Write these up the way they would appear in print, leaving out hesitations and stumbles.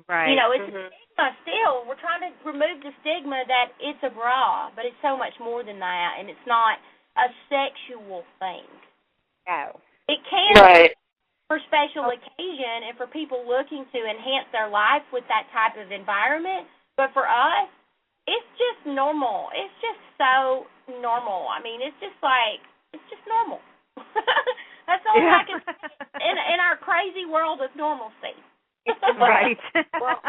Right. You know, it's a stigma still. We're trying to remove the stigma that it's a bra, but it's so much more than that, and it's not a sexual thing. No. It can Right. for special occasion and for people looking to enhance their life with that type of environment, but for us, it's just normal. It's just so normal. I mean, it's just normal. That's all I can say in our crazy world of normalcy. Right. Well,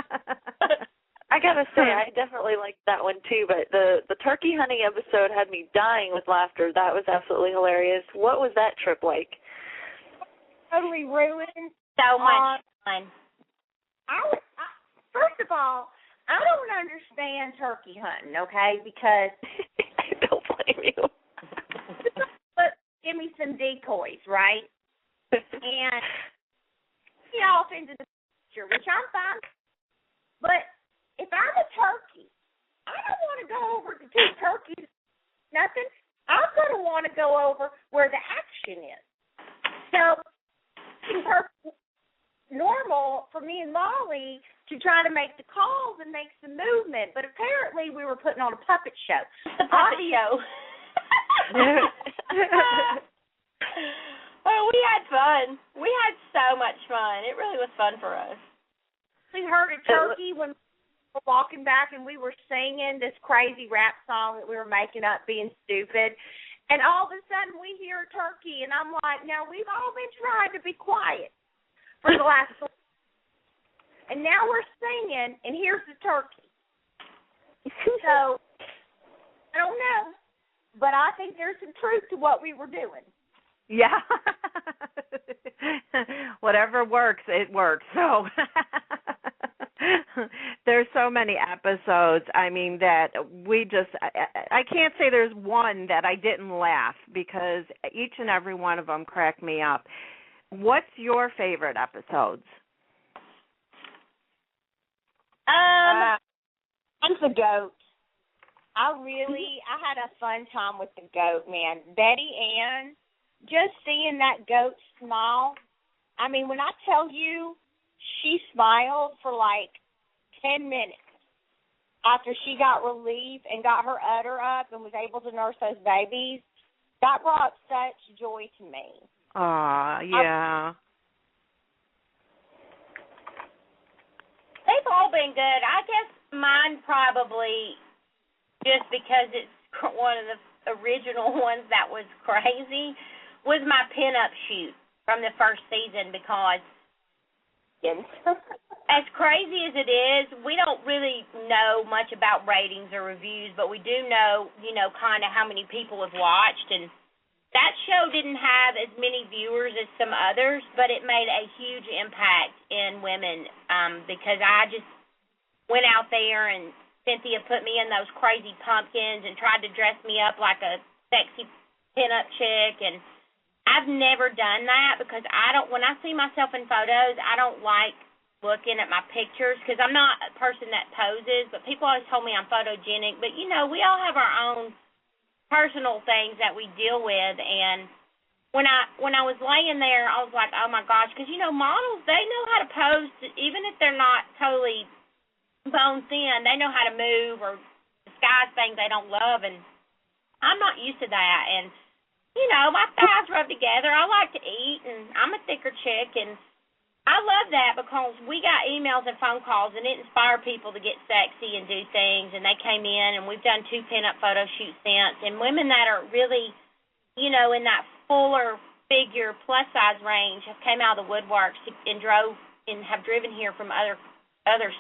I gotta say, I definitely liked that one too, but the turkey hunting episode had me dying with laughter. That was absolutely hilarious. What was that trip like? Totally ruined. So much fun. First of all, I don't understand turkey hunting, okay? Because I don't blame you. but give me some decoys, right? And get off into the picture, which I'm fine. But if I'm a turkey, I don't want to go over to two turkeys, nothing. I'm going to want to go over where the action is. So it's normal for me and Molly to try to make the calls and make some movement, but apparently we were putting on a puppet show. The puppet show. Oh, we had fun. We had so much fun. It really was fun for us. We heard a turkey when we were walking back, and we were singing this crazy rap song that we were making up being stupid. And all of a sudden, we hear a turkey, and I'm like, now, we've all been trying to be quiet for the last and now we're singing, and here's the turkey. So, I don't know, but I think there's some truth to what we were doing. Yeah. Whatever works, it works. So there's so many episodes, I mean, that we just, I can't say there's one that I didn't laugh, because each and every one of them cracked me up. What's your favorite episodes? It's the goat. I had a fun time with the goat, man. Betty Ann, just seeing that goat smile. I mean, when I tell you she smiled for like 10 minutes after she got relief and got her udder up and was able to nurse those babies, that brought such joy to me. Aw, yeah. They've all been good. I guess mine probably, just because it's one of the original ones that was crazy, was my pinup shoot from the first season, because as crazy as it is, we don't really know much about ratings or reviews, but we do know, kind of how many people have watched, and that show didn't have as many viewers as some others, but it made a huge impact in women, because I just went out there and Cynthia put me in those crazy pumpkins and tried to dress me up like a sexy pinup chick, and I've never done that because when I see myself in photos, I don't like looking at my pictures because I'm not a person that poses, but people always told me I'm photogenic, but we all have our own personal things that we deal with, and when I was laying there, I was like, oh my gosh, because models, they know how to pose, even if they're not totally bone thin, they know how to move or disguise things they don't love, and I'm not used to that, and my thighs rub together. I like to eat, and I'm a thicker chick, and I love that because we got emails and phone calls, and it inspired people to get sexy and do things, and they came in, and we've done 2 pinup photo shoots since, and women that are really, in that fuller figure plus-size range have came out of the woodworks and have driven here from other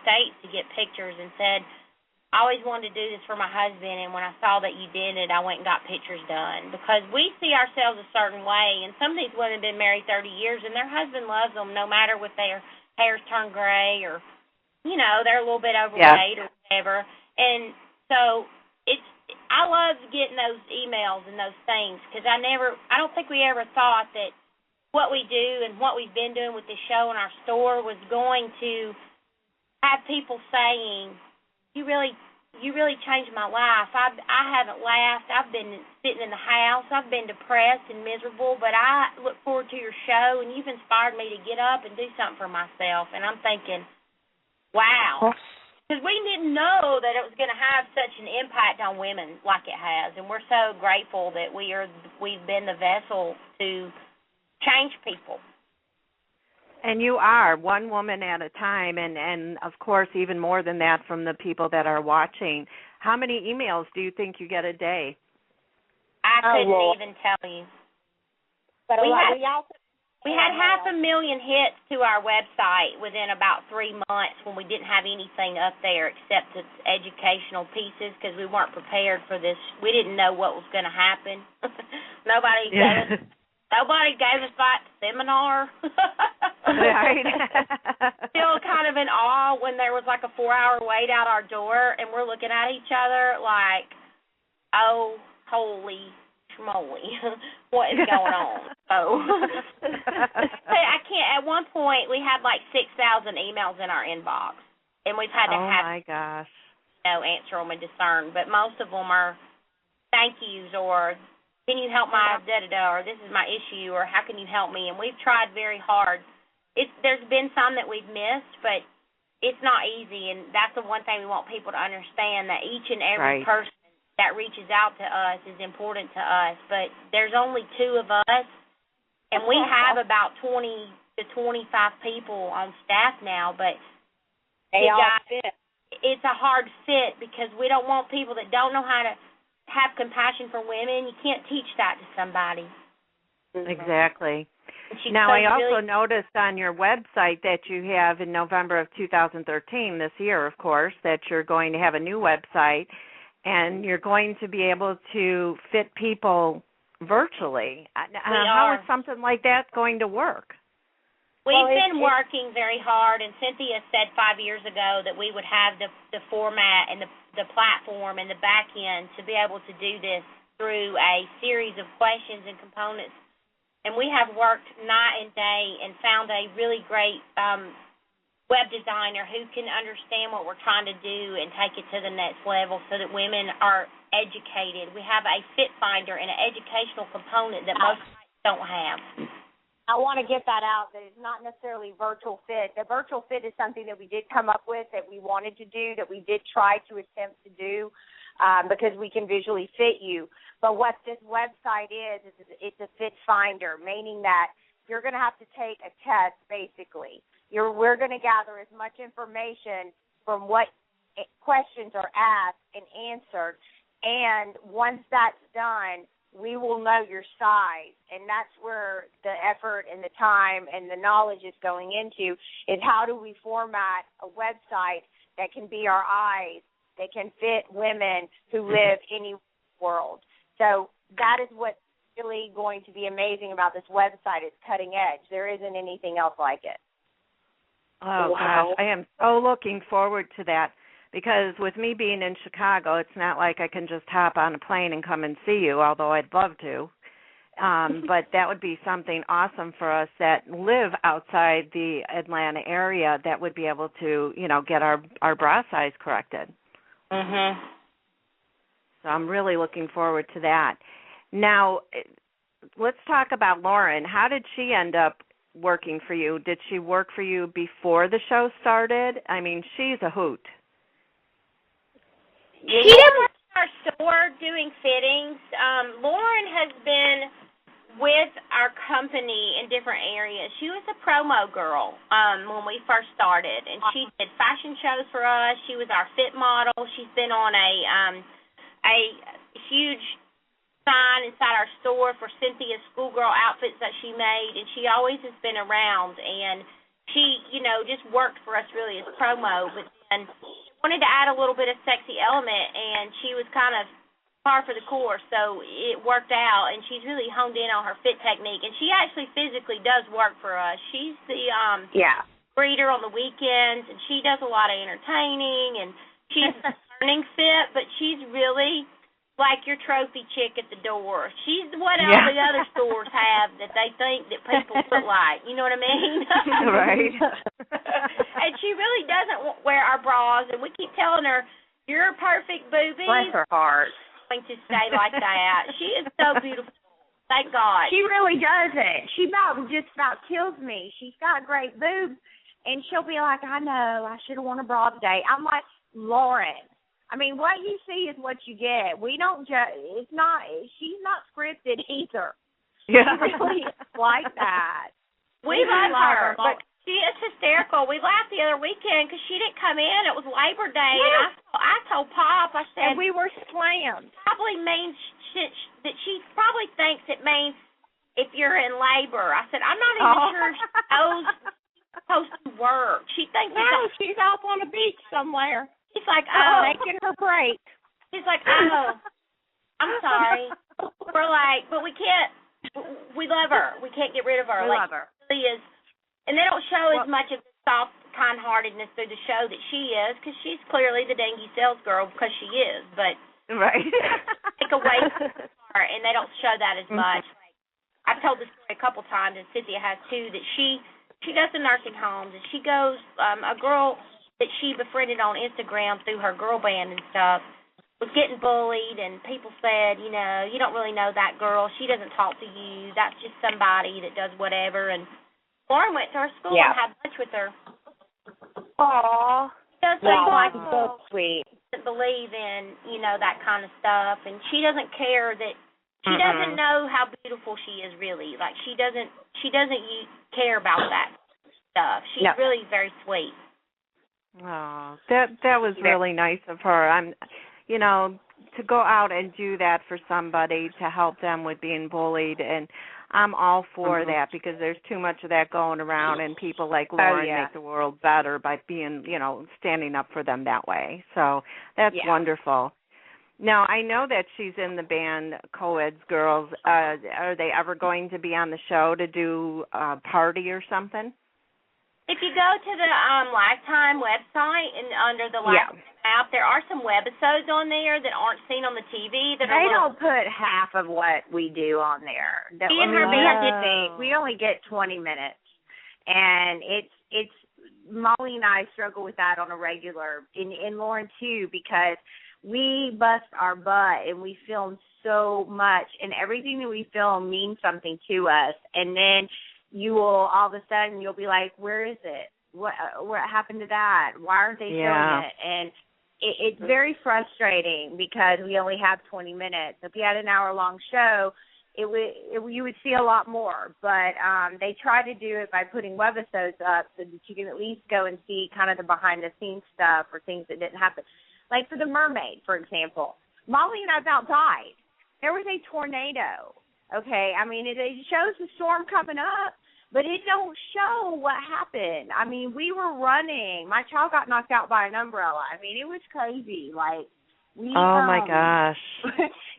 states to get pictures and said, I always wanted to do this for my husband, and when I saw that you did it, I went and got pictures done. Because we see ourselves a certain way, and some of these women have been married 30 years, and their husband loves them no matter if their hair's turned gray or, they're a little bit overweight or whatever. And so I love getting those emails and those things because I don't think we ever thought that what we do and what we've been doing with the show in our store was going to have people saying, You really changed my life. I haven't laughed. I've been sitting in the house. I've been depressed and miserable, but I look forward to your show, and you've inspired me to get up and do something for myself. And I'm thinking, Wow. Because we didn't know that it was going to have such an impact on women like it has, and we're so grateful that we've been the vessel to change people. And you are, one woman at a time, and of course even more than that from the people that are watching. How many emails do you think you get a day? I couldn't even tell you. But we had 500,000 hits to our website within about 3 months when we didn't have anything up there except its educational pieces because we weren't prepared for this. We didn't know what was going to happen. Nobody gave us that seminar. Right. Still kind of in awe when there was like a 4-hour wait out our door and we're looking at each other like, oh, holy schmoly, what is going on? Oh. I can't. At one point, we had like 6,000 emails in our inbox, and we've had to answer them and discern. But most of them are thank yous or can you help my da-da-da or this is my issue or how can you help me? And we've tried very hard. There's been some that we've missed, but it's not easy, and that's the one thing we want people to understand, that each and every person that reaches out to us is important to us, but there's only 2 of us, and we have about 20 to 25 people on staff now, but they all fit. It's a hard fit because we don't want people that don't know how to have compassion for women. You can't teach that to somebody. Exactly. Now, I also noticed on your website that you have in November of 2013, this year, of course, that you're going to have a new website, and you're going to be able to fit people virtually. How is something like that going to work? We've been working very hard, and Cynthia said 5 years ago that we would have the format and the platform and the back end to be able to do this through a series of questions and components. And we have worked night and day and found a really great web designer who can understand what we're trying to do and take it to the next level so that women are educated. We have a fit finder and an educational component that most sites don't have. I want to get that out, that it's not necessarily virtual fit. The virtual fit is something that we did come up with, that we wanted to do, that we did try to attempt to do because we can visually fit you. But what this website is it's a fit finder, meaning that you're going to have to take a test, basically. We're going to gather as much information from what questions are asked and answered, and once that's done, we will know your size, and that's where the effort and the time and the knowledge is going into, is how do we format a website that can be our eyes, that can fit women who live any world. So that is what's really going to be amazing about this website. It's cutting edge. There isn't anything else like it. Oh, wow. Gosh, I am so looking forward to that because with me being in Chicago, it's not like I can just hop on a plane and come and see you, although I'd love to. But that would be something awesome for us that live outside the Atlanta area that would be able to, get our bra size corrected. Mm-hmm. So I'm really looking forward to that. Now, let's talk about Loren. How did she end up working for you? Did she work for you before the show started? I mean, she's a hoot. She did work in our store doing fittings. Loren has been with our company in different areas. She was a promo girl when we first started, and she did fashion shows for us. She was our fit model. She's been on a huge sign inside our store for Cynthia's schoolgirl outfits that she made, and she always has been around, and she, just worked for us really as promo, but then she wanted to add a little bit of sexy element, and she was kind of par for the course, so it worked out, and she's really honed in on her fit technique, and she actually physically does work for us. She's the breeder on the weekends, and she does a lot of entertaining, and she's learning fit, but she's really like your trophy chick at the door. She's what all the other stores have that they think that people look like. You know what I mean? Right. And she really doesn't wear our bras, and we keep telling her, you're perfect, boobies. Bless her heart. Going to stay like that. She is so beautiful. Thank God. She really doesn't. She just about kills me. She's got great boobs, And she'll be like, I know, I should have worn a bra today. I'm like, Loren, I mean, what you see is what you get. We don't it's not, she's not scripted either. Yeah. She really is like that. We love her, but she is hysterical. We laughed the other weekend because she didn't come in. It was Labor Day, and I told Pop, I said, and we were slammed. Probably means that she probably thinks it means if you're in labor. I said, I'm not even sure she knows supposed to work. She thinks she's off on a beach somewhere. She's like, making her break. She's like, I'm sorry. We're like, but we can't. We love her. We can't get rid of her. We love her. She is, and they don't show as much of the soft kind-heartedness through the show that she is, because she's clearly the dingy sales girl because she is. But right, take away from her, and they don't show that as much. I've told this story a couple times, and Cynthia has too, that she goes to nursing homes, and she goes, a girl that she befriended on Instagram through her girl band and stuff was getting bullied, and people said, you know, you don't really know that girl. She doesn't talk to you. That's just somebody that does whatever. And Loren went to her school and had lunch with her. Aww. Does so sweet. Doesn't believe in, you know, that kind of stuff, and she doesn't care that. She doesn't know how beautiful she is really. Like, she doesn't care about that stuff. She's really very sweet. Oh, that was really nice of her. You know, to go out and do that for somebody to help them with being bullied, and I'm all for that, because there's too much of that going around, and people like Loren make the world better by being, you know, standing up for them that way. So that's wonderful. Now, I know that she's in the band Co-Ed's Girls. Are they ever going to be on the show to do a party or something? If you go to the Lifetime website and under the Lifetime app, there are some webisodes on there that aren't seen on the TV. They don't put half of what we do on there. We only get 20 minutes, and it's Molly and I struggle with that on a regular, and Loren too, because we bust our butt and we film so much, and everything that we film means something to us. And then you will, all of a sudden, you'll be like, where is it? What happened to that? Why aren't they showing it? And it's very frustrating because we only have 20 minutes. If you had an hour-long show, you would see a lot more. But they try to do it by putting webisodes up so that you can at least go and see kind of the behind-the-scenes stuff or things that didn't happen. Like for the mermaid, for example, Molly and I about died. There was a tornado, okay? I mean, it shows the storm coming up, but it don't show what happened. I mean, we were running. My child got knocked out by an umbrella. I mean, it was crazy. Like, my gosh.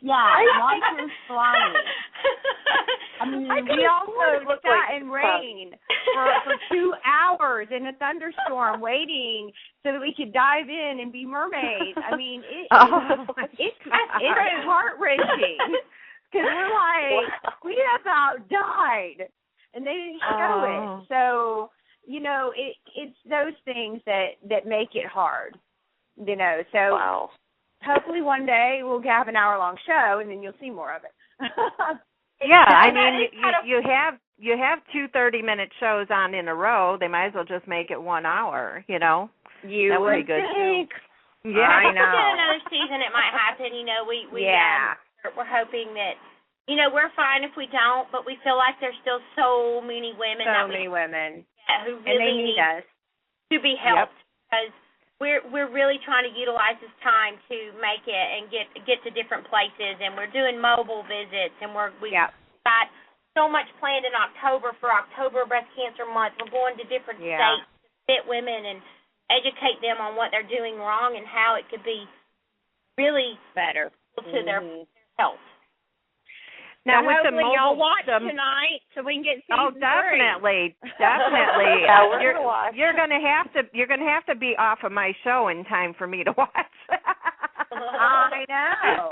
lights were flying. I mean, we also sat in rain for 2 hours in a thunderstorm waiting so that we could dive in and be mermaids. I mean, it's heart-wrenching because we're like, we about died, and they didn't show it. So, you know, it's those things that make it hard, you know. So hopefully one day we'll have an hour-long show, and then you'll see more of it. I mean, you have 2 30-minute shows on in a row. They might as well just make it 1 hour, you know. That would be good too. Yeah, I know. If we get another season, it might happen. You know, we're hoping that, you know, we're fine if we don't, but we feel like there's still so many women who really need us to be helped, because we're really trying to utilize this time to make it and get to different places, and we're doing mobile visits, and we've got so much planned in October for October Breast Cancer Month. We're going to different states to fit women and educate them on what they're doing wrong and how it could be really better to their health. Now, hopefully y'all watch tonight so we can get season 3. Definitely. You're gonna have to be off of my show in time for me to watch. I know.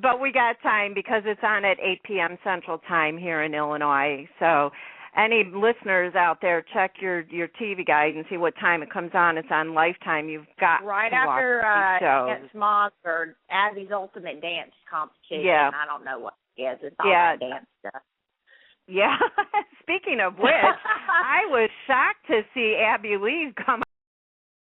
But we got time because it's on at 8 p.m. Central Time here in Illinois. So any listeners out there, check your TV guide and see what time it comes on. It's on Lifetime. You've got to watch these shows. Against Moms or Abby's Ultimate Dance Competition. I don't know what it is. It's all that dance stuff. Yeah. Speaking of which, I was shocked to see Abby Lee come